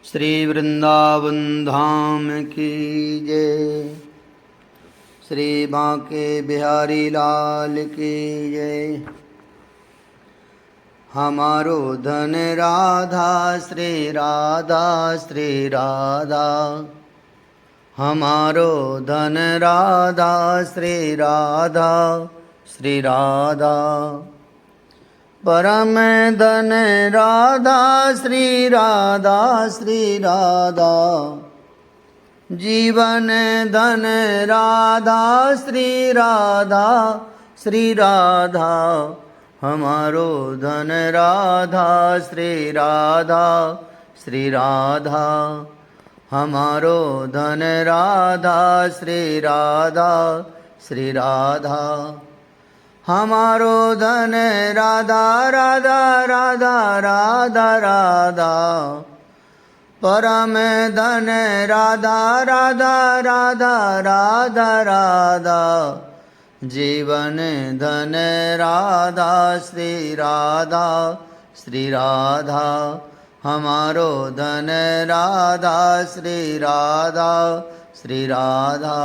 श्री वृंदावन धाम की जय। श्री बांके बिहारी लाल की जय। हमारो धन राधा श्री राधा श्री राधा, हमारो धन राधा श्री राधा श्री राधा। परम धन राधा श्री राधा श्री राधा, जीवन धन राधा श्री राधा श्री राधा। हमारो धन राधा श्री राधा श्री राधा, हमारो धन राधा श्री राधा श्री राधा। हमारो धन राधा राधा राधा राधा राधा, परम धन राधा राधा राधा राधा राधा। जीवन धन राधा श्री राधा श्री राधा, हमारो धन राधा श्री राधा श्री राधा।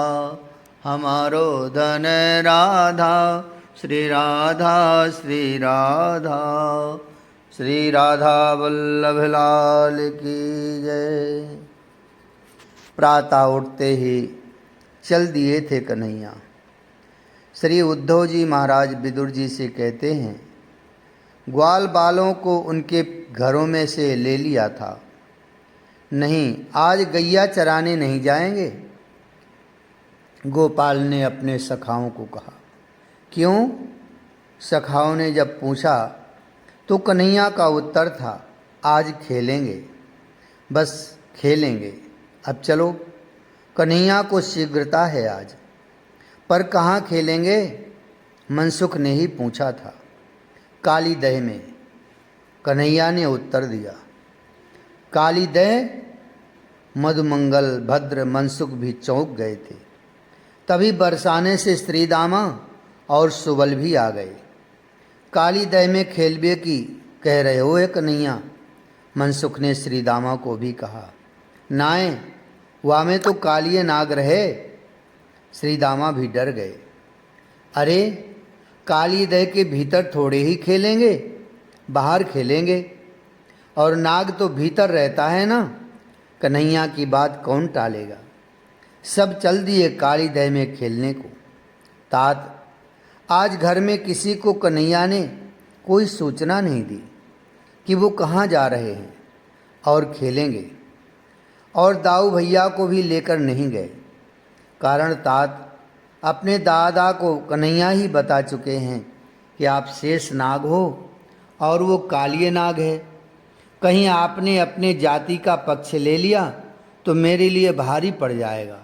हमारो धन राधा श्री राधा श्री राधा। श्री राधा वल्लभ लाल की जय। प्रातः उठते ही चल दिए थे कन्हैया। श्री उद्धव जी महाराज विदुर जी से कहते हैं, ग्वाल बालों को उनके घरों में से ले लिया था, नहीं आज गैया चराने नहीं जाएंगे। गोपाल ने अपने सखाओं को कहा। क्यों? सखाओं ने जब पूछा तो कन्हैया का उत्तर था, आज खेलेंगे, बस खेलेंगे। अब चलो, कन्हैया को शीघ्रता है आज, पर कहाँ खेलेंगे? मनसुख ने ही पूछा था। काली दह में, कन्हैया ने उत्तर दिया। काली दह, मधुमंगल, भद्र, मनसुख भी चौंक गए थे। तभी बरसाने से श्रीदामा और सुबल भी आ गए। काली दह में खेलबे की कह रहे हो कन्हैया? मनसुख ने श्रीदामा को भी कहा। नाए, वहाँ में तो कालिए नाग रहे। श्रीदामा भी डर गए। अरे, काली दह के भीतर थोड़े ही खेलेंगे, बाहर खेलेंगे, और नाग तो भीतर रहता है ना। कन्हैया की बात कौन टालेगा? सब चल दिए काली दह में खेलने को। तात, आज घर में किसी को कन्हैया ने कोई सूचना नहीं दी कि वो कहाँ जा रहे हैं और खेलेंगे, और दाऊ भैया को भी लेकर नहीं गए। कारण तात अपने दादा को कन्हैया ही बता चुके हैं कि आप शेष नाग हो और वो कालिए नाग है। कहीं आपने अपने जाति का पक्ष ले लिया तो मेरे लिए भारी पड़ जाएगा,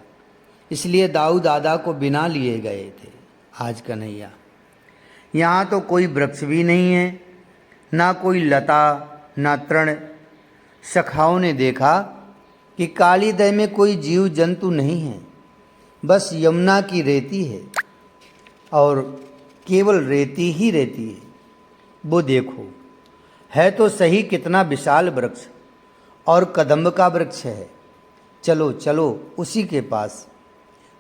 इसलिए दाऊ दादा को बिना लिए गए थे आज कन्हैया। यहाँ तो कोई वृक्ष भी नहीं है, ना कोई लता ना तृण। सखाओं ने देखा कि काली दह में कोई जीव जंतु नहीं है, बस यमुना की रेती है, और केवल रेती ही रेती है। वो देखो, है तो सही कितना विशाल वृक्ष, और कदम्ब का वृक्ष है। चलो चलो उसी के पास।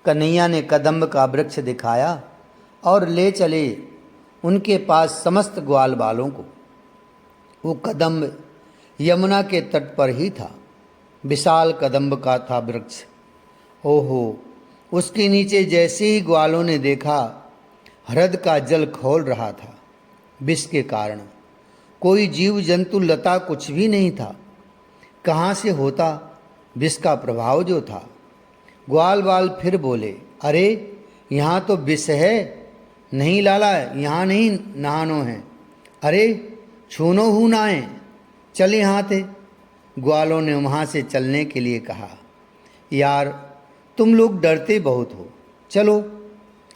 कन्हैया ने कदम्ब का वृक्ष दिखाया और ले चले उनके पास समस्त ग्वाल बालों को। वो कदम्ब यमुना के तट पर ही था। विशाल कदम्ब का था वृक्ष। ओहो, उसके नीचे जैसे ही ग्वालों ने देखा, हृद का जल खौल रहा था विष के कारण। कोई जीव जंतु लता कुछ भी नहीं था। कहाँ से होता विष का प्रभाव जो था? ग्वाल बाल फिर बोले, अरे यहाँ तो विष है। नहीं लाला, यहाँ नहीं नहानो है। अरे छूनो हूँ नाए, चल यहाँ थे। ग्वालों ने वहाँ से चलने के लिए कहा। यार, तुम लोग डरते बहुत हो। चलो।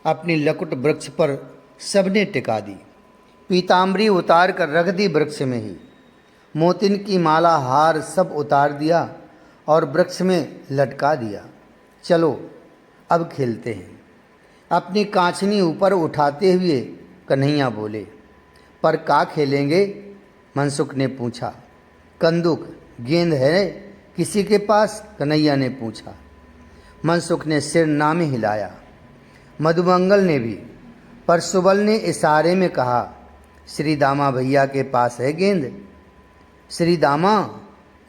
अपनी लकुट वृक्ष पर सबने टिका दी। पीताम्बरी उतार कर रख दी वृक्ष में ही। मोतिन की माला हार सब उतार दिया और वृक्ष में लटका दिया। चलो अब खेलते हैं। अपनी कांचनी ऊपर उठाते हुए कन्हैया बोले। पर का खेलेंगे? मनसुख ने पूछा। कंदुक, गेंद है किसी के पास? कन्हैया ने पूछा। मनसुख ने सिर ना में हिलाया, मधुमंगल ने भी, पर सुबल ने इशारे में कहा, श्री दामा भैया के पास है गेंद। श्री दामा?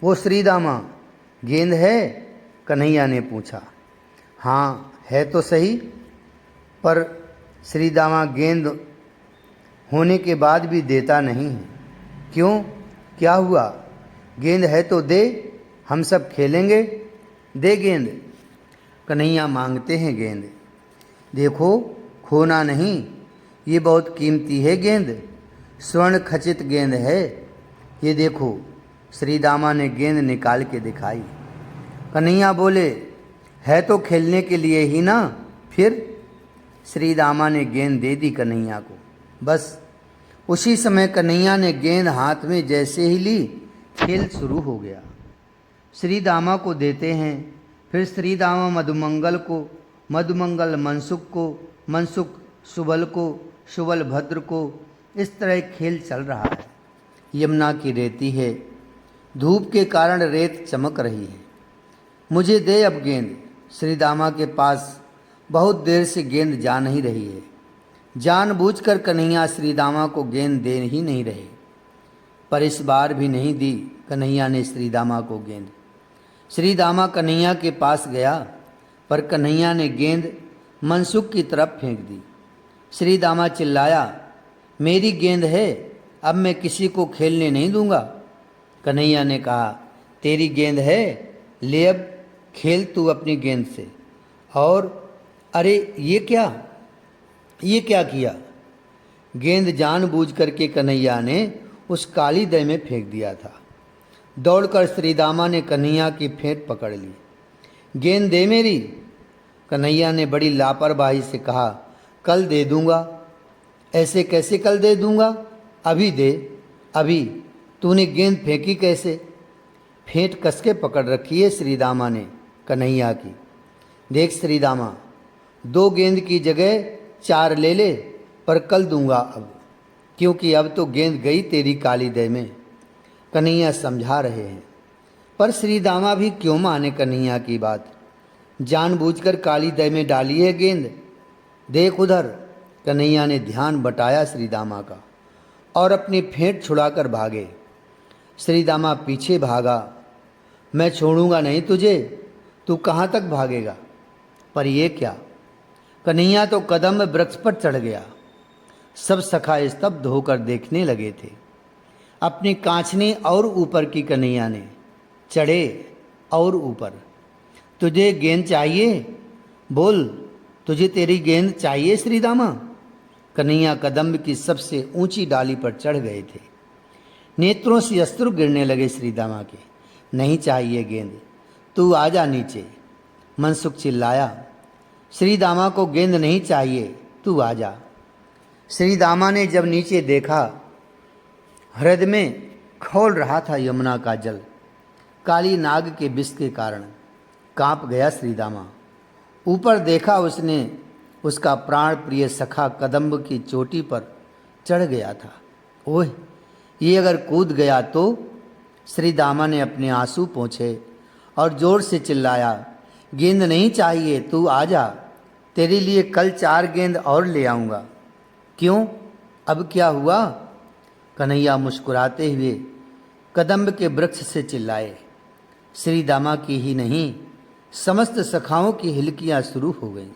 वो श्री दामा, गेंद है? कन्हैया ने पूछा। हाँ है तो सही, पर श्री दामा गेंद होने के बाद भी देता नहीं है। क्यों, क्या हुआ? गेंद है तो दे, हम सब खेलेंगे। दे गेंद। कन्हैया मांगते हैं गेंद। देखो, खोना नहीं, ये बहुत कीमती है गेंद, स्वर्ण खचित गेंद है। ये देखो। श्री दामा ने गेंद निकाल के दिखाई। कन्हैया बोले, है तो खेलने के लिए ही ना, फिर? श्री दामा ने गेंद दे दी कन्हैया को। बस उसी समय कन्हैया ने गेंद हाथ में जैसे ही ली, खेल शुरू हो गया। श्री दामा को देते हैं, फिर श्री दामा मधुमंगल को, मधुमंगल मनसुख को, मनसुख सुबल को, सुबल भद्र को। इस तरह खेल चल रहा है। यमुना की रेती है, धूप के कारण रेत चमक रही है। मुझे दे अब गेंद। श्री दामा के पास बहुत देर से गेंद जा नहीं रही है। जानबूझकर कन्हैया श्री दामा को गेंद दे ही नहीं रहे, पर इस बार भी नहीं दी कन्हैया ने श्री दामा को गेंद। श्री दामा कन्हैया के पास गया, पर कन्हैया ने गेंद मनसुख की तरफ फेंक दी। श्री दामा चिल्लाया, मेरी गेंद है, अब मैं किसी को खेलने नहीं दूंगा। कन्हैया ने कहा, तेरी गेंद है, ले अब खेल तू अपनी गेंद से। और अरे ये क्या किया? गेंद जानबूझ करके कन्हैया ने उस काली दह में फेंक दिया था। दौड़कर श्री दामा ने कन्हैया की फेंट पकड़ ली। गेंद दे मेरी। कन्हैया ने बड़ी लापरवाही से कहा, कल दे दूंगा। ऐसे कैसे कल दे दूंगा? अभी दे, अभी। तूने गेंद फेंकी कैसे? फेंट कसके पकड़ रखी है श्री दामा ने कन्हैया की। देख श्री दामा, 2 गेंद की जगह 4 ले ले, पर कल दूंगा अब, क्योंकि अब तो गेंद गई तेरी काली दह में। कन्हैया समझा रहे हैं, पर श्री दामा भी क्यों माने कन्हैया की बात। जानबूझकर काली दह में डाली है गेंद। देख उधर। कन्हैया ने ध्यान बटाया श्री दामा का और अपनी फेंट छुड़ाकर भागे। श्री दामा पीछे भागा। मैं छोड़ूंगा नहीं तुझे, तू कहाँ तक भागेगा? पर ये क्या? कन्हैया तो कदम वृक्ष पर चढ़ गया। सब सखा स्तब्ध होकर देखने लगे थे। अपनी कांचनी और ऊपर की कन्हैया ने, चढ़े और ऊपर। तुझे गेंद चाहिए? बोल, तुझे तेरी गेंद चाहिए श्री दामा? कन्हैया कदम्ब की सबसे ऊंची डाली पर चढ़ गए थे। नेत्रों से अश्रु गिरने लगे श्री दामा के। नहीं चाहिए गेंद, तू आजा नीचे। मनसुख चिल्लाया, श्री दामा को गेंद नहीं चाहिए, तू आजा। श्री दामा ने जब नीचे देखा, हृदय में खौल रहा था यमुना का जल। काली नाग के विष के कारण कांप गया श्री दामा। ऊपर देखा उसने, उसका प्राण प्रिय सखा कदम्ब की चोटी पर चढ़ गया था। ओह, ये अगर कूद गया तो? श्री दामा ने अपने आंसू पोंछे और जोर से चिल्लाया, गेंद नहीं चाहिए, तू आजा। तेरे लिए कल 4 गेंद और ले आऊँगा। क्यों, अब क्या हुआ? कन्हैया मुस्कुराते हुए कदम्ब के वृक्ष से चिल्लाए। श्री दामा की ही नहीं, समस्त सखाओं की हिलकियाँ शुरू हो गईं।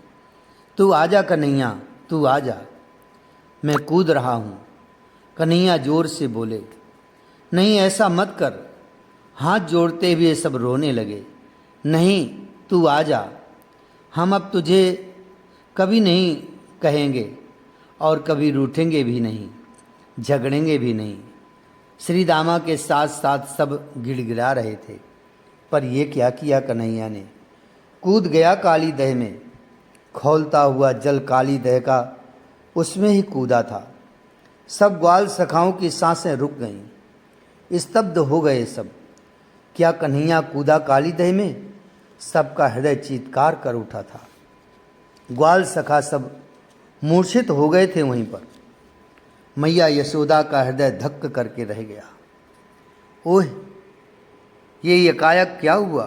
तू आजा कन्हैया, तू आजा, मैं कूद रहा हूँ। कन्हैया जोर से बोले। नहीं, ऐसा मत कर। हाथ जोड़ते हुए सब रोने लगे। नहीं, तू आजा, हम अब तुझे कभी नहीं कहेंगे और कभी रूठेंगे भी नहीं, झगड़ेंगे भी नहीं। श्री दामा के साथ साथ सब गिड़गिड़ा रहे थे। पर यह क्या किया कन्हैया ने? कूद गया काली दह में। खौलता हुआ जल काली दह का उसमें ही कूदा था। सब ग्वाल सखाओं की सांसें रुक गईं, स्तब्ध हो गए सब। क्या कन्हैया कूदा काली दह में? सबका हृदय चीत्कार कर उठा था। ग्वाल सखा सब मूर्छित हो गए थे वहीं पर। मैया यशोदा का हृदय धक्क करके रह गया। ओह, ये एकाएक क्या हुआ?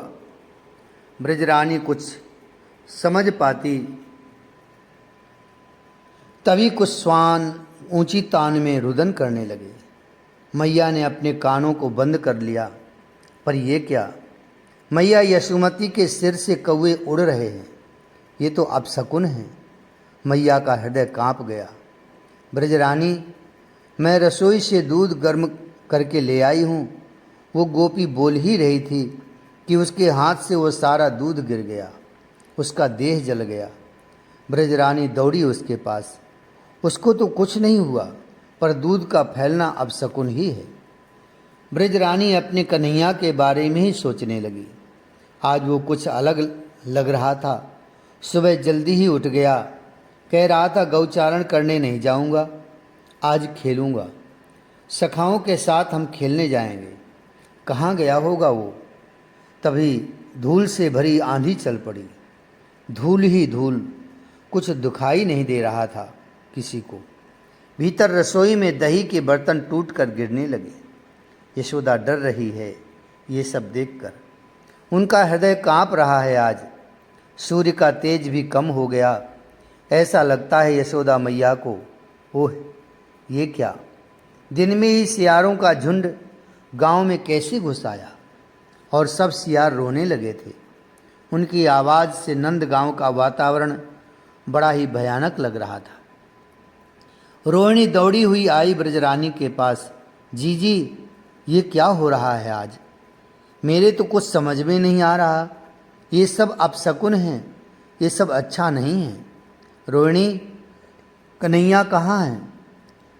ब्रजरानी कुछ समझ पाती तभी कुछ श्वान ऊंची तान में रुदन करने लगे। मैया ने अपने कानों को बंद कर लिया। पर ये क्या? मैया, यशोमती के सिर से कौवे उड़ रहे हैं। ये तो अपशकुन हैं। मैया का हृदय कांप गया। ब्रजरानी, मैं रसोई से दूध गर्म करके ले आई हूँ। वो गोपी बोल ही रही थी कि उसके हाथ से वो सारा दूध गिर गया, उसका देह जल गया। ब्रजरानी दौड़ी उसके पास। उसको तो कुछ नहीं हुआ, पर दूध का फैलना अपशकुन ही है। ब्रजरानी अपने कन्हैया के बारे में ही सोचने लगी। आज वो कुछ अलग लग रहा था। सुबह जल्दी ही उठ गया, कह रहा था गौचारण करने नहीं जाऊंगा, आज खेलूंगा। सखाओं के साथ हम खेलने जाएंगे। कहाँ गया होगा वो? तभी धूल से भरी आंधी चल पड़ी। धूल ही धूल, कुछ दिखाई नहीं दे रहा था किसी को। भीतर रसोई में दही के बर्तन टूटकर गिरने लगे। यशोदा डर रही है ये सब देखकर। उनका हृदय कांप रहा है। आज सूर्य का तेज भी कम हो गया। ऐसा लगता है यशोदा मैया को। ओह, ये क्या? दिन में ही सियारों का झुंड गांव में कैसे घुस आया? और सब सियार रोने लगे थे। उनकी आवाज़ से नंद गांव का वातावरण बड़ा ही भयानक लग रहा था। रोहिणी दौड़ी हुई आई ब्रजरानी के पास। जीजी, ये क्या हो रहा है आज? मेरे तो कुछ समझ में नहीं आ रहा। ये सब अपशकुन हैं, ये सब अच्छा नहीं है। रोहिणी, कन्हैया कहाँ है?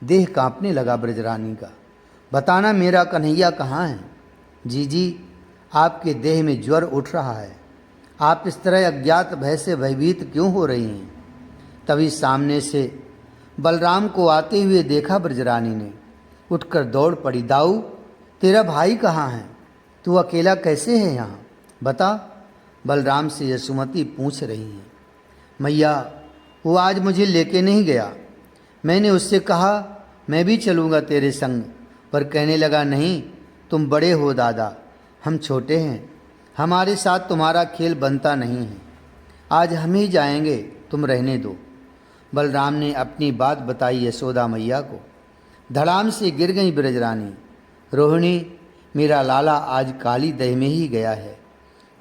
देह कांपने लगा ब्रजरानी का। बताना, मेरा कन्हैया कहाँ है? जीजी, आपके देह में ज्वर उठ रहा है। आप इस तरह अज्ञात भय से भयभीत क्यों हो रही हैं? तभी सामने से बलराम को आते हुए देखा ब्रजरानी ने। उठकर दौड़ पड़ी। दाऊ, तेरा भाई कहाँ है? तू अकेला कैसे है यहाँ? बता। बलराम से यशोमती पूछ रही हैं। मैया, वो आज मुझे लेके नहीं गया। मैंने उससे कहा मैं भी चलूँगा तेरे संग, पर कहने लगा नहीं, तुम बड़े हो दादा, हम छोटे हैं, हमारे साथ तुम्हारा खेल बनता नहीं है। आज हम ही जाएंगे, तुम रहने दो। बलराम ने अपनी बात बताई यशोदा मैया को। धड़ाम से गिर गई ब्रजरानी। रोहिणी, मेरा लाला आज काली दह में ही गया है।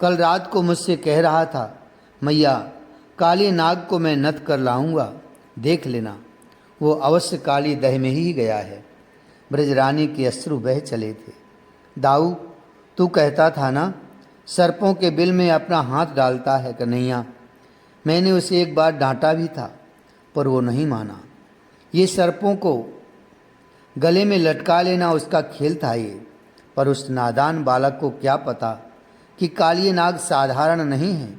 कल रात को मुझसे कह रहा था, मैया, काली नाग को मैं नत कर लाऊंगा, देख लेना। वो अवश्य काली दह में ही गया है। ब्रजरानी के अश्रु बह चले थे। दाऊ, तू कहता था ना, सर्पों के बिल में अपना हाथ डालता है कन्हैया। मैंने उसे एक बार डांटा भी था, पर वो नहीं माना। ये सर्पों को गले में लटका लेना उसका खेल था ये। पर उस नादान बालक को क्या पता कि काली नाग साधारण नहीं है।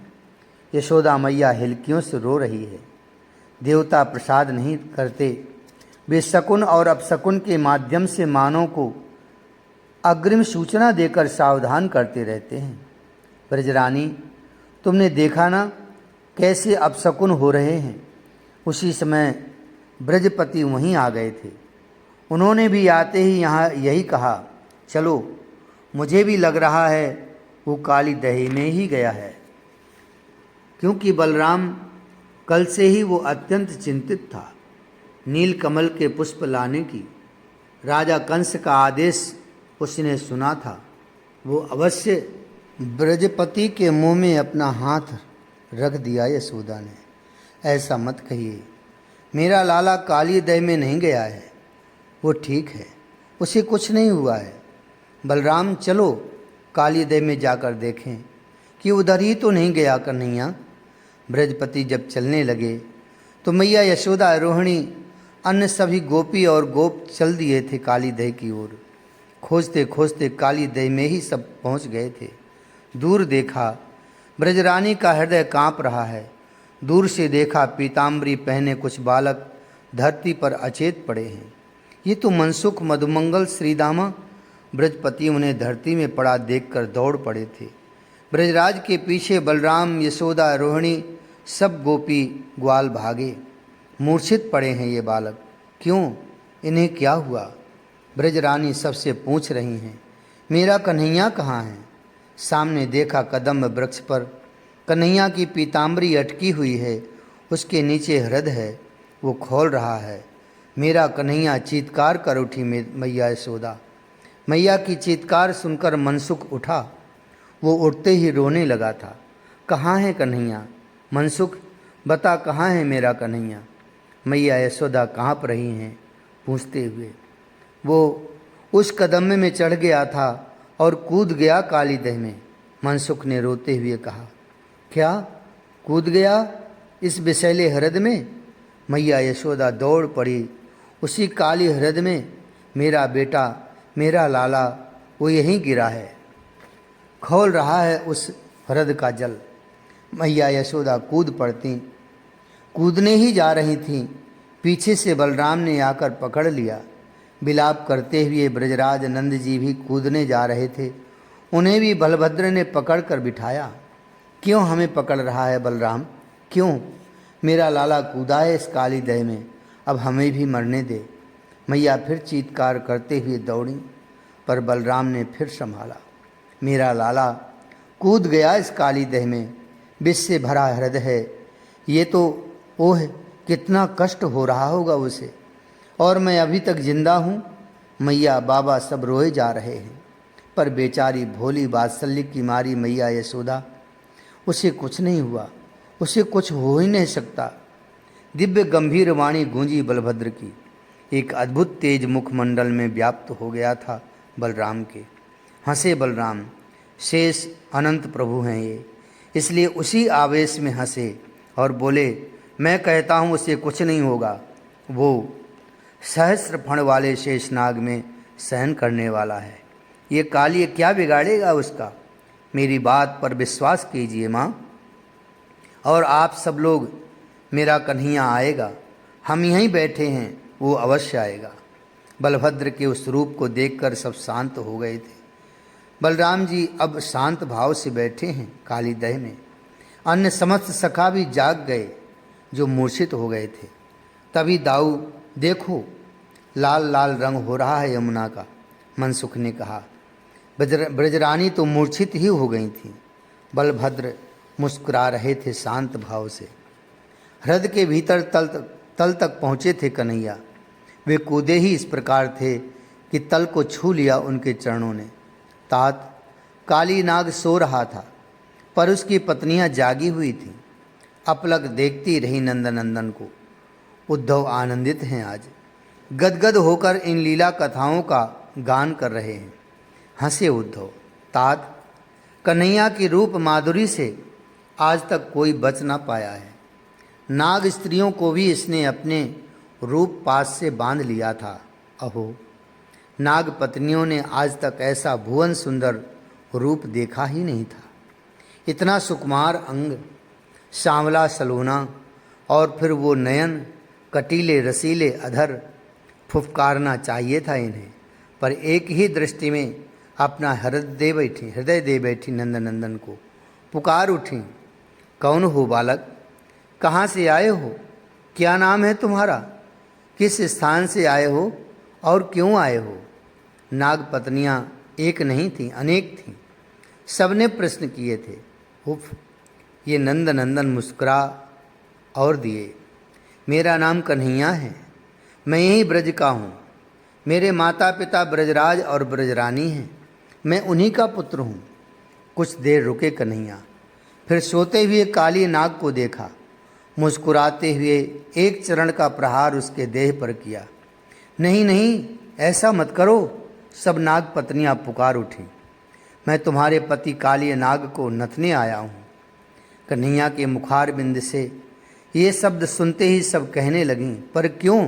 यशोदा मैया हिलकियों से रो रही है। देवता प्रसाद नहीं करते, वे शकुन और अपशकुन के माध्यम से मानव को अग्रिम सूचना देकर सावधान करते रहते हैं। ब्रजरानी, तुमने देखा ना कैसे अपशकुन हो रहे हैं। उसी समय ब्रजपति वहीं आ गए थे। उन्होंने भी आते ही यहाँ यही कहा, चलो, मुझे भी लग रहा है वो काली दही में ही गया है। क्योंकि बलराम कल से ही वो अत्यंत चिंतित था। नील कमल के पुष्प लाने की राजा कंस का आदेश उसने सुना था। वो अवश्य ब्रजपति के मुंह में अपना हाथ रख दिया। यशोदा ने, ऐसा मत कहिए, मेरा लाला काली दह में नहीं गया है, वो ठीक है, उसे कुछ नहीं हुआ है। बलराम, चलो काली दह में जाकर देखें कि उधर ही तो नहीं गया कन्हैया। ब्रजपति जब चलने लगे तो मैया यशोदा, रोहिणी, अन्य सभी गोपी और गोप चल दिए थे काली दह की ओर। खोजते खोजते काली दह में ही सब पहुंच गए थे। दूर देखा, ब्रजरानी का हृदय कांप रहा है। दूर से देखा, पीताम्बरी पहने कुछ बालक धरती पर अचेत पड़े हैं। ये तो मनसुख, मधुमंगल, श्रीदामा। ब्रजपति उन्हें धरती में पड़ा देखकर दौड़ पड़े थे। ब्रजराज के पीछे बलराम, यशोदा, रोहिणी, सब गोपी ग्वाल भागे। मूर्छित पड़े हैं ये बालक। क्यों? इन्हें क्या हुआ? ब्रजरानी सबसे पूछ रही हैं, मेरा कन्हैया कहाँ है? सामने देखा कदम्ब वृक्ष पर कन्हैया की पीताम्बरी अटकी हुई है, उसके नीचे हृदय है, वो खोल रहा है। मेरा कन्हैया चीत्कार कर उठी मैया यशोदा। मैया की चीत्कार सुनकर मनसुख उठा। वो उठते ही रोने लगा था। कहाँ है कन्हैया? मनसुख बता, कहाँ है मेरा कन्हैया? मैया यशोदा काँप रही हैं पूछते हुए। वो उस कदम्ब में चढ़ गया था और कूद गया काली दह में। मनसुख ने रोते हुए कहा, क्या कूद गया इस विषैले हृदय में? मैया यशोदा दौड़ पड़ी। उसी काली हृदय में मेरा बेटा, मेरा लाला, वो यहीं गिरा है, खोल रहा है उस हृदय का जल। मैया यशोदा कूद पड़ती। कूदने ही जा रही थीं, पीछे से बलराम ने आकर पकड़ लिया। विलाप करते हुए ब्रजराज नंद जी भी कूदने जा रहे थे। उन्हें भी बलभद्र ने पकड़ कर बिठाया। क्यों हमें पकड़ रहा है बलराम? क्यों? मेरा लाला कूदा है इस काली दह में, अब हमें भी मरने दे। मैया फिर चीत्कार करते हुए दौड़ी, पर बलराम ने फिर संभाला। मेरा लाला कूद गया इस काली दह में, विष से भरा हृदय है ये, तो ओह कितना कष्ट हो रहा होगा उसे, और मैं अभी तक जिंदा हूँ। मैया बाबा सब रोए जा रहे हैं, पर बेचारी भोली वात्सल्य की मारी मैया यशोदा, उसे कुछ नहीं हुआ, उसे कुछ हो ही नहीं सकता। दिव्य गंभीर वाणी गूंजी बलभद्र की। एक अद्भुत तेज मुखमंडल में व्याप्त हो गया था बलराम के। हंसे बलराम, शेष अनंत प्रभु हैं ये, इसलिए उसी आवेश में हंसे और बोले, मैं कहता हूँ उसे कुछ नहीं होगा। वो सहस्र फण वाले शेषनाग में सहन करने वाला है, ये काली क्या बिगाड़ेगा उसका? मेरी बात पर विश्वास कीजिए माँ, और आप सब लोग, मेरा कन्हैया आएगा, हम यहीं बैठे हैं, वो अवश्य आएगा। बलभद्र के उस रूप को देखकर सब शांत हो गए थे। बलराम जी अब शांत भाव से बैठे हैं काली दह में। अन्य समस्त सखा भी जाग गए जो मूर्छित हो गए थे। तभी दाऊ, देखो लाल लाल रंग हो रहा है यमुना का, मनसुख ने कहा। ब्रजरानी तो मूर्छित ही हो गई थी। बलभद्र मुस्कुरा रहे थे शांत भाव से। हृदय के भीतर तल तक पहुँचे थे कन्हैया। वे कूदे ही इस प्रकार थे कि तल को छू लिया उनके चरणों ने। तात काली नाग सो रहा था, पर उसकी पत्नियां जागी हुई थीं। अपलक देखती रही नंदनंदन को। उद्धव आनंदित हैं आज, गदगद होकर इन लीला कथाओं का गान कर रहे हैं। हंसे उद्धव। तात कन्हैया की रूप माधुरी से आज तक कोई बच ना पाया है। नाग स्त्रियों को भी इसने अपने रूप पास से बांध लिया था। अहो, नाग पत्नियों ने आज तक ऐसा भुवन सुंदर रूप देखा ही नहीं था। इतना सुकुमार अंग, सांवला सलोना, और फिर वो नयन, कटीले रसीले अधर। फुफकारना चाहिए था इन्हें, पर एक ही दृष्टि में अपना हृदय दे बैठी नंदनंदन को। पुकार उठी, कौन हो बालक? कहाँ से आए हो? क्या नाम है तुम्हारा? किस स्थान से आए हो और क्यों आए हो? नाग पत्नियाँ एक नहीं थीं, अनेक थीं। सबने प्रश्न किए थे। उफ, ये नंदनंदन मुस्कुरा और दिए। मेरा नाम कन्हैया है, मैं यही ब्रज का हूँ। मेरे माता पिता ब्रजराज और ब्रजरानी हैं, मैं उन्हीं का पुत्र हूँ। कुछ देर रुके कन्हैया, फिर सोते हुए काली नाग को देखा। मुस्कुराते हुए एक चरण का प्रहार उसके देह पर किया। नहीं नहीं, ऐसा मत करो, सब नाग पत्नियां पुकार उठीं। मैं तुम्हारे पति काली नाग को नथने आया हूँ। कन्हैया के मुखार बिंद से ये शब्द सुनते ही सब कहने लगीं, पर क्यों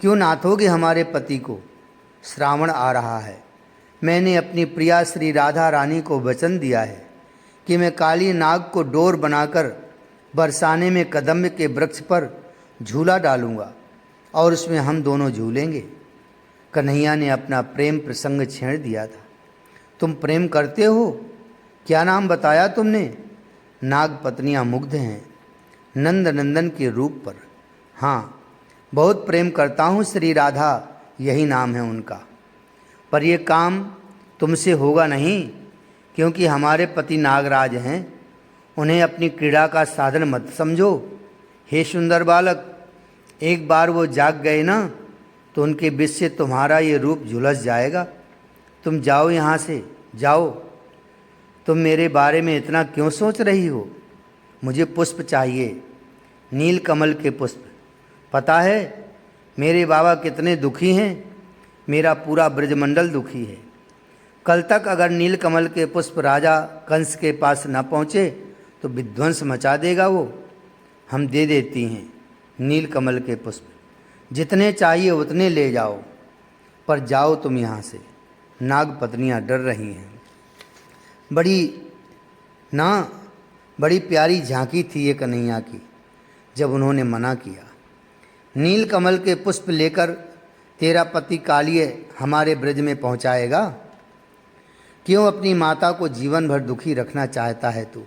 क्यों नाथोगे हमारे पति को? श्रावण आ रहा है, मैंने अपनी प्रिया श्री राधा रानी को वचन दिया है कि मैं काली नाग को डोर बनाकर बरसाने में कदम्ब के वृक्ष पर झूला डालूंगा और उसमें हम दोनों झूलेंगे। कन्हैया ने अपना प्रेम प्रसंग छेड़ दिया था। तुम प्रेम करते हो? क्या नाम बताया तुमने? नाग पत्नियां मुग्ध हैं नंद नंदन के रूप पर। हाँ, बहुत प्रेम करता हूँ श्री राधा, यही नाम है उनका। पर यह काम तुमसे होगा नहीं क्योंकि हमारे पति नागराज हैं, उन्हें अपनी क्रीड़ा का साधन मत समझो। हे सुंदर बालक, एक बार वो जाग गए ना तो उनके विष से तुम्हारा ये रूप झुलस जाएगा। तुम जाओ यहाँ से, जाओ। तुम मेरे बारे में इतना क्यों सोच रही हो? मुझे पुष्प चाहिए, नील कमल के पुष्प। पता है मेरे बाबा कितने दुखी हैं, मेरा पूरा ब्रजमंडल दुखी है। कल तक अगर नील कमल के पुष्प राजा कंस के पास न पहुँचे तो विध्वंस मचा देगा वो। हम दे देती हैं नील कमल के पुष्प, जितने चाहिए उतने ले जाओ, पर जाओ तुम यहाँ से। नाग पत्नियाँ डर रही हैं। बड़ी प्यारी झांकी थी ये कन्हैया की जब उन्होंने मना किया। नील कमल के पुष्प लेकर तेरा पति कालिए हमारे ब्रज में पहुँचाएगा। क्यों अपनी माता को जीवन भर दुखी रखना चाहता है तू?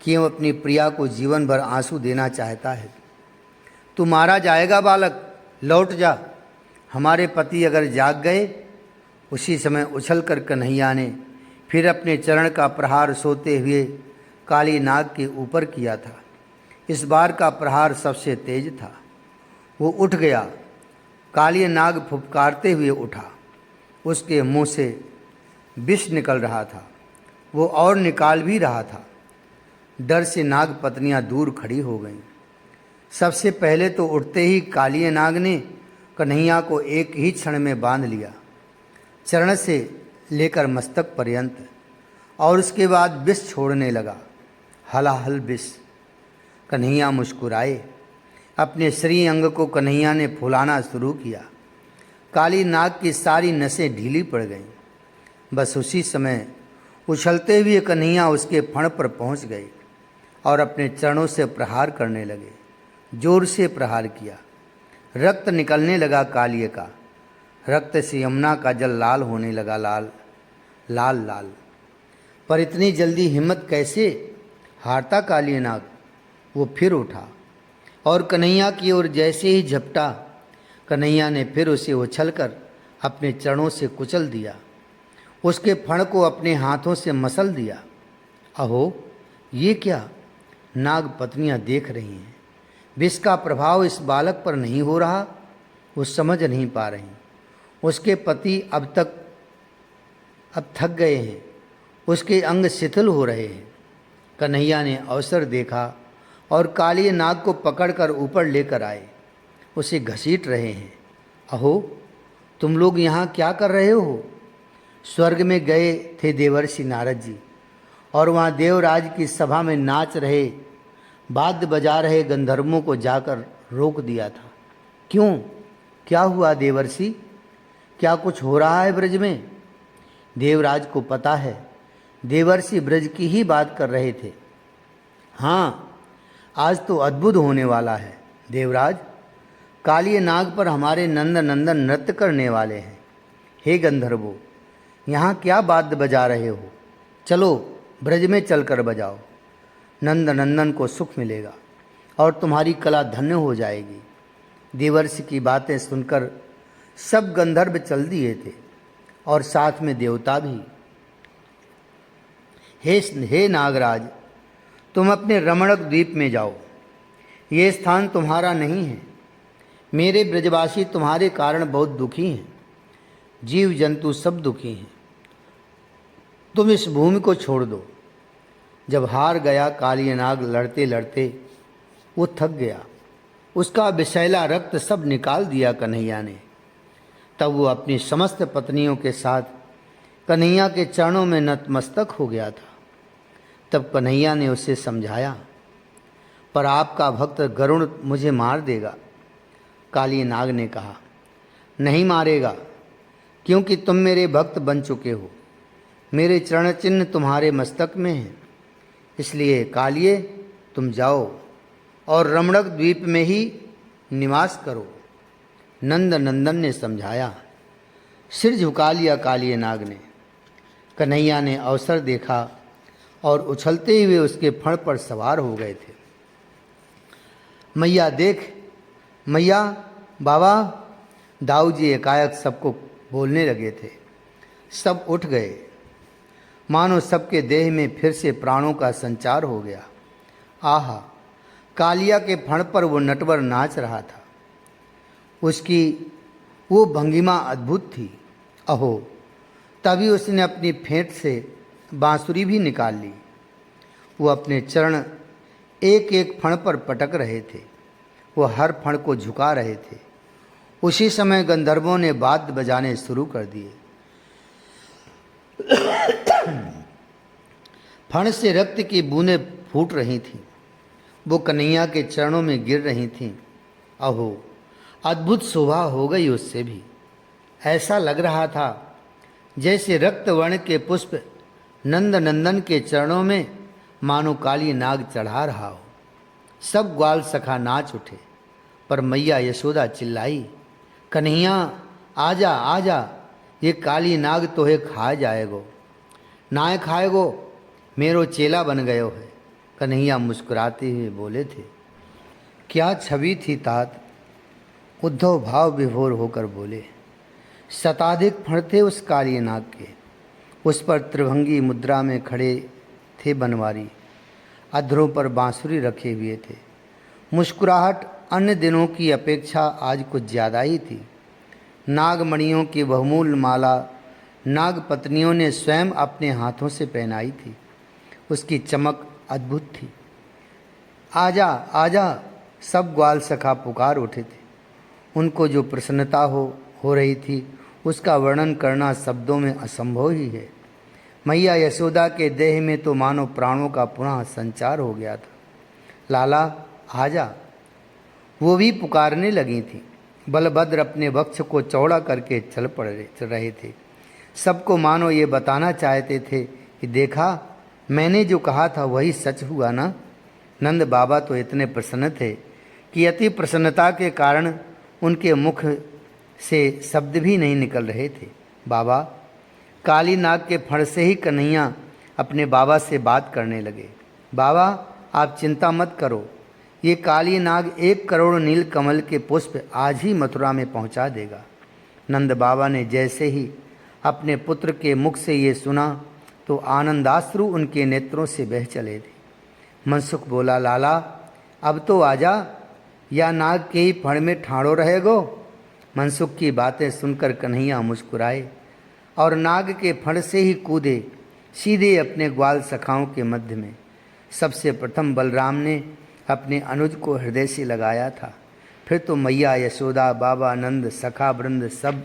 क्यों अपनी प्रिया को जीवन भर आंसू देना चाहता है? तू मारा जाएगा बालक, लौट जा। हमारे पति अगर जाग गए। उसी समय उछलकर कन्हैया ने फिर अपने चरण का प्रहार सोते हुए काली नाग के ऊपर किया था। इस बार का प्रहार सबसे तेज था। वो उठ गया। काली नाग फुफकारते हुए उठा। उसके मुंह से विष निकल रहा था, वो और निकाल भी रहा था। डर से नाग पत्नियां दूर खड़ी हो गईं। सबसे पहले तो उठते ही काली नाग ने कन्हैया को एक ही क्षण में बांध लिया, चरण से लेकर मस्तक पर्यंत, और उसके बाद विष छोड़ने लगा, हलाहल विष। कन्हैया मुस्कुराए। अपने श्री अंग को कन्हैया ने फुलाना शुरू किया। काली नाग की सारी नसें ढीली पड़ गईं। बस उसी समय उछलते हुए कन्हैया उसके फण पर पहुंच गए और अपने चरणों से प्रहार करने लगे। जोर से प्रहार किया। रक्त निकलने लगा कालिए का। रक्त से यमुना का जल लाल होने लगा, लाल लाल लाल। पर इतनी जल्दी हिम्मत कैसे हारता काली नाग? वो फिर उठा और कन्हैया की ओर जैसे ही झपटा, कन्हैया ने फिर उसे उछलकर अपने चरणों से कुचल दिया। उसके फण को अपने हाथों से मसल दिया। अहो ये क्या? नाग पत्नियां देख रही हैं। विष का प्रभाव इस बालक पर नहीं हो रहा, वो समझ नहीं पा रही। उसके पति अब थक गए हैं, उसके अंग शिथिल हो रहे हैं। कन्हैया ने अवसर देखा और काली नाग को पकड़कर ऊपर लेकर आए, उसे घसीट रहे हैं। अहो तुम लोग यहाँ क्या कर रहे हो? स्वर्ग में गए थे देवर्षि नारद जी, और वहाँ देवराज की सभा में नाच रहे, वाद्य बजा रहे गंधर्वों को जाकर रोक दिया था। क्यों? क्या हुआ देवर्षि? क्या कुछ हो रहा है ब्रज में? देवराज को पता है। देवर्षि ब्रज की ही बात कर रहे थे। हाँ, आज तो अद्भुत होने वाला है देवराज। काली नाग पर हमारे नंद नंदन नृत्य करने वाले हैं। हे गंधर्वो, यहाँ क्या वाद्य बजा रहे हो? चलो ब्रज में चलकर बजाओ। नंद नंदन को सुख मिलेगा और तुम्हारी कला धन्य हो जाएगी। देवर्षि की बातें सुनकर सब गंधर्व चल दिए थे और साथ में देवता भी। हे नागराज, तुम अपने रमणक द्वीप में जाओ। ये स्थान तुम्हारा नहीं है। मेरे ब्रजवासी तुम्हारे कारण बहुत दुखी हैं। जीव जंतु सब दुखी हैं। तुम इस भूमि को छोड़ दो। जब हार गया काली नाग लड़ते लड़ते वो थक गया। उसका विषैला रक्त सब निकाल दिया कन्हैया ने। तब वो अपनी समस्त पत्नियों के साथ कन्हैया के चरणों में नतमस्तक हो गया था। तब कन्हैया ने उसे समझाया, पर आपका भक्त गरुड़ मुझे मार देगा। काली नाग ने कहा, नहीं मारेगा, क्योंकि तुम मेरे भक्त बन चुके हो। मेरे चरण चिन्ह तुम्हारे मस्तक में हैं। इसलिए कालिए तुम जाओ और रमणक द्वीप में ही निवास करो। नंद नंदन ने समझाया। सिर झुका लिया कालिए नाग ने। कन्हैया ने अवसर देखा और उछलते हुए उसके फण पर सवार हो गए थे। मैया देख, मैया, बाबा। दाऊ जी एकाएक सबको बोलने लगे थे। सब उठ गए। मानो सबके देह में फिर से प्राणों का संचार हो गया। आहा, कालिया के फण पर वो नटवर नाच रहा था। उसकी वो भंगिमा अद्भुत थी। अहो, तभी उसने अपनी फेंट से बांसुरी भी निकाल ली। वो अपने चरण एक एक फण पर पटक रहे थे। वो हर फण को झुका रहे थे। उसी समय गंधर्वों ने वाद्य बजाने शुरू कर दिए। फण से रक्त की बूंदें फूट रही थीं। वो कन्हैया के चरणों में गिर रही थीं। अहो, अद्भुत शोभा हो गई उससे भी। ऐसा लग रहा था जैसे रक्त वर्ण के पुष्प नंद नंदन के चरणों में मानो काली नाग चढ़ा रहा हो। सब ग्वाल सखा नाच उठे, पर मैया यशोदा चिल्लाई, कन्हैया आजा आजा, ये काली नाग तोहे खा जाएगो। नाय खाएगो, मेरो चेला बन गयो है। कन्हैया मुस्कुराते हुए बोले थे। क्या छवि थी तात, उद्धव भाव विभोर होकर बोले। शताधिक फण थे उस काली नाग के। उस पर त्रिभंगी मुद्रा में खड़े थे बनवारी। अधरों पर बांसुरी रखे हुए थे। मुस्कुराहट अन्य दिनों की अपेक्षा आज कुछ ज़्यादा ही थी। नागमणियों की बहुमूल्य माला नाग पत्नियों ने स्वयं अपने हाथों से पहनाई थी। उसकी चमक अद्भुत थी। आजा आजा, सब ग्वाल सखा पुकार उठे थे। उनको जो प्रसन्नता हो रही थी उसका वर्णन करना शब्दों में असंभव ही है। मैया यशोदा के देह में तो मानो प्राणों का पुनः संचार हो गया था। लाला आजा, वो भी पुकारने लगी थी। बलभद्र अपने वक्ष को चौड़ा करके चल रहे थे। सबको मानो ये बताना चाहते थे कि देखा, मैंने जो कहा था वही सच हुआ ना। नंद बाबा तो इतने प्रसन्न थे कि अति प्रसन्नता के कारण उनके मुख से शब्द भी नहीं निकल रहे थे। बाबा, काली नाग के फण से ही कन्हैया अपने बाबा से बात करने लगे। बाबा, आप चिंता मत करो, ये काली नाग 1 करोड़ नील कमल के पुष्प आज ही मथुरा में पहुंचा देगा। नंद बाबा ने जैसे ही अपने पुत्र के मुख से ये सुना तो आनंदाश्रु उनके नेत्रों से बह चले थे। मनसुख बोला, लाला अब तो आजा, या नाग के ही फण में ठाड़ो रहेगो। मनसुख की बातें सुनकर कन्हैया मुस्कुराए और नाग के फण से ही कूदे सीधे अपने ग्वाल सखाओं के मध्य में। सबसे प्रथम बलराम ने अपने अनुज को हृदय से लगाया था। फिर तो मैया यशोदा, बाबा नंद, सखा वृंद सब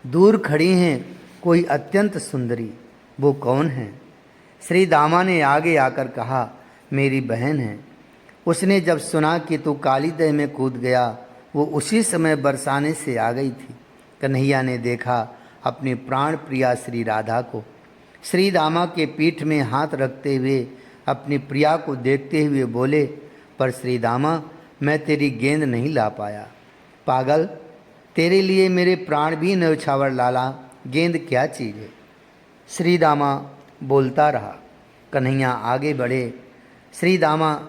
दूर खड़ी हैं। कोई अत्यंत सुंदरी, वो कौन है? श्री दामा ने आगे आकर कहा, मेरी बहन है। उसने जब सुना कि तू काली दह में कूद गया, वो उसी समय बरसाने से आ गई थी। कन्हैया ने देखा अपनी प्राण प्रिया श्री राधा को। श्री दामा के पीठ में हाथ रखते हुए अपनी प्रिया को देखते हुए बोले, पर श्री दामा, मैं तेरी गेंद नहीं ला पाया। पागल, तेरे लिए मेरे प्राण भी न्यौछावर लाला, गेंद क्या चीज़ है? श्री दामा बोलता रहा। कन्हैया आगे बढ़े। श्री दामा,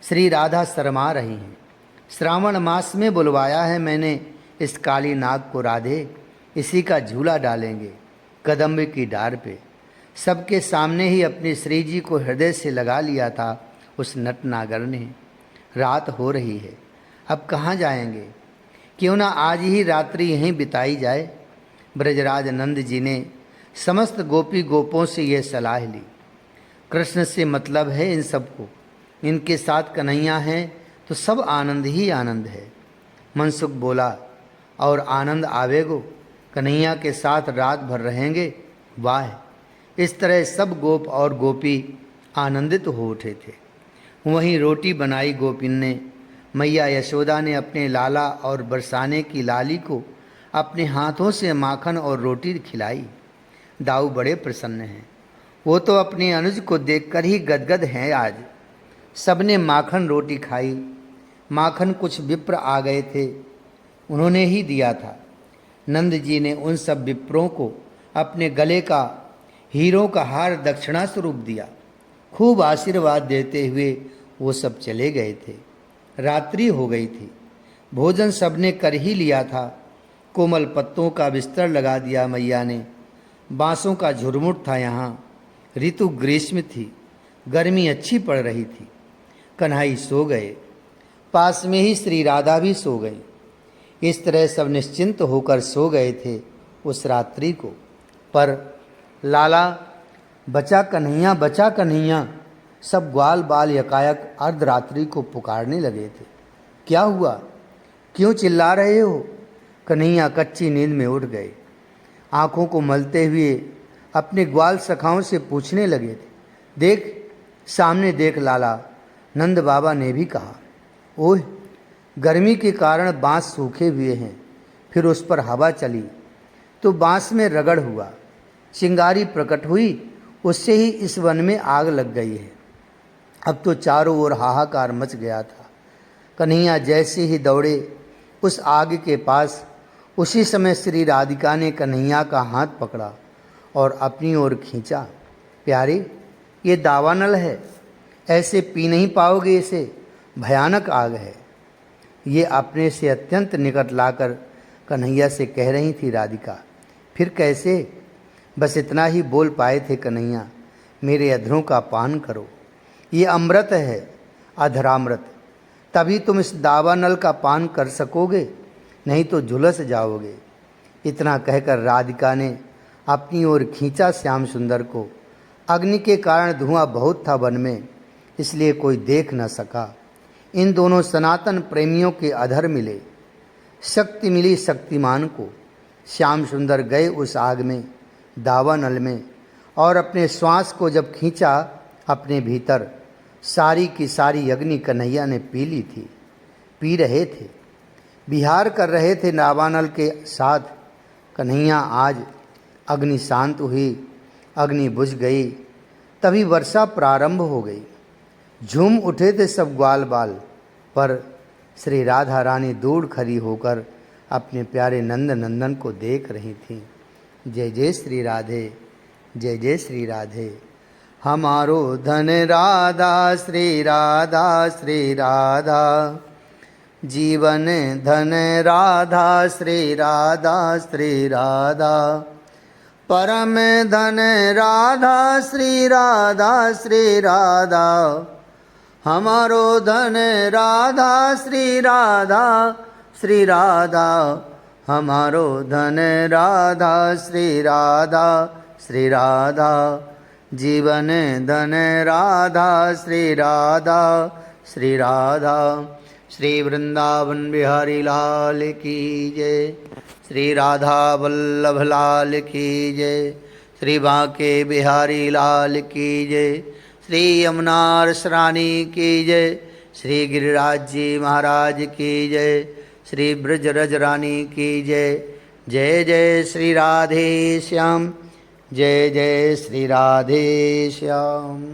श्री राधा शर्मा रही हैं। श्रावण मास में बुलवाया है मैंने इस काली नाग को राधे, इसी का झूला डालेंगे कदम्ब की डार पे। सबके सामने ही अपने श्री जी को हृदय से लगा लिया था उस नटनागर ने। रात हो रही है, अब कहाँ जाएंगे? क्यों ना आज ही रात्रि यहीं बिताई जाए। ब्रजराज नंद जी ने समस्त गोपी गोपों से यह सलाह ली। कृष्ण से मतलब है इन सबको, इनके साथ कन्हैया है तो सब आनंद ही आनंद है। मनसुख बोला, और आनंद आवेगो, कन्हैया के साथ रात भर रहेंगे। वाह! इस तरह सब गोप और गोपी आनंदित हो उठे थे। वहीं रोटी बनाई गोपिन ने। मैया यशोदा ने अपने लाला और बरसाने की लाली को अपने हाथों से माखन और रोटी खिलाई। दाऊ बड़े प्रसन्न हैं। वो तो अपने अनुज को देखकर ही गदगद हैं आज। सबने माखन रोटी खाई। माखन कुछ विप्र आ गए थे, उन्होंने ही दिया था। नंद जी ने उन सब विप्रों को अपने गले का हीरों का हार दक्षिणा स्वरूप दिया। खूब आशीर्वाद देते हुए वो सब चले गए थे। रात्रि हो गई थी। भोजन सबने कर ही लिया था। कोमल पत्तों का बिस्तर लगा दिया मैया ने। बांसों का झुरमुट था यहाँ। ऋतु ग्रीष्म थी, गर्मी अच्छी पड़ रही थी। कन्हई सो गए, पास में ही श्री राधा भी सो गई। इस तरह सब निश्चिंत होकर सो गए थे उस रात्रि को। पर लाला बचा कन्हैया, बचा कन्हैया, सब ग्वाल बाल यकायक अर्धरात्रि को पुकारने लगे थे। क्या हुआ, क्यों चिल्ला रहे हो? कन्हैया कच्ची नींद में उठ गए। आंखों को मलते हुए अपने ग्वाल सखाओं से पूछने लगे थे, देख सामने देख लाला। नंद बाबा ने भी कहा, ओह, गर्मी के कारण बांस सूखे हुए हैं। फिर उस पर हवा चली तो बांस में रगड़ हुआ, चिंगारी प्रकट हुई, उससे ही इस वन में आग लग गई है। अब तो चारों ओर हाहाकार मच गया था। कन्हैया जैसे ही दौड़े उस आग के पास, उसी समय श्री राधिका ने कन्हैया का हाथ पकड़ा और अपनी ओर खींचा। प्यारे, ये दावानल है, ऐसे पी नहीं पाओगे इसे, भयानक आग है। ये अपने से अत्यंत निकट लाकर कन्हैया से कह रही थी राधिका। फिर कैसे? बस इतना ही बोल पाए थे कन्हैया, मेरे अधरों का पान करो, ये अमृत है, अधरामृत। तभी तुम इस दावानल का पान कर सकोगे, नहीं तो झुलस जाओगे। इतना कहकर राधिका ने अपनी ओर खींचा श्याम सुंदर को। अग्नि के कारण धुआं बहुत था वन में, इसलिए कोई देख न सका। इन दोनों सनातन प्रेमियों के अधर मिले। शक्ति मिली शक्तिमान को। श्याम सुंदर गए उस आग में, दावानल में, और अपने श्वास को जब खींचा अपने भीतर, सारी की सारी अग्नि कन्हैया ने पी ली थी। पी रहे थे, विहार कर रहे थे दावानल के साथ। कन्हैया आज अग्नि शांत हुई, अग्नि बुझ गई, तभी वर्षा प्रारंभ हो गई। झूम उठे थे सब ग्वाल बाल, पर श्री राधा रानी दूर खड़ी होकर अपने प्यारे नंद नंदन को देख रही थीं। जय जय श्री राधे, जय जय श्री राधे। हमारो धन राधा श्री राधा, श्री राधा जीवन धन राधा, श्री राधा, श्री राधा परम धन राधा, श्री राधा, श्री राधा हमारो धन राधा, श्री राधा, श्री राधा हमारो धन राधा, श्री राधा, श्री राधा जीवन धन राधा, श्री राधा, श्री राधा। श्री वृंदावन बिहारी लाल की जय, श्री राधा वल्लभ लाल की जय, श्री बांके बिहारी लाल की जय, श्री यमुनारस रानी की जय, श्री गिरिराज जी महाराज की जय, श्री ब्रजरज रानी की जय। जय जय श्री राधे श्याम, जय जय श्री राधे श्याम।